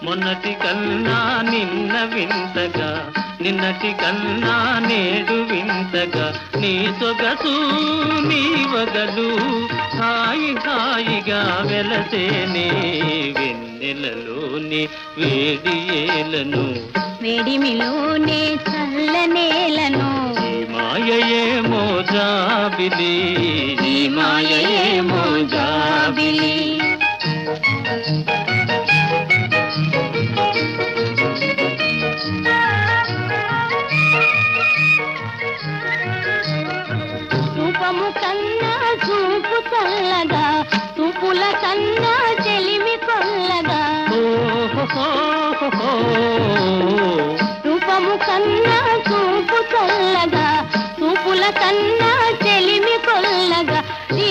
మొన్నటి కన్నా నిన్న వింతగా, నిన్నటి కన్నా నేడు వింతగా, నీ సొగసు నీ వగలు హాయి హాయిగా వెలసేనే వెన్నెలలోని వేడి ఏలను, వేడిమిలోనే చల్లనేలను. ఈ మాయయేమో జాబిలి, ఈ మాయయేమో జాబిలి. రూపము కన్నా చూపు చల్లగా, చూపుల కన్నా చెలిమి కొల్లగా. రూపము కన్నా చూపు చల్లగా, చూపుల కన్నా చెలిమి కొల్లగా. నీ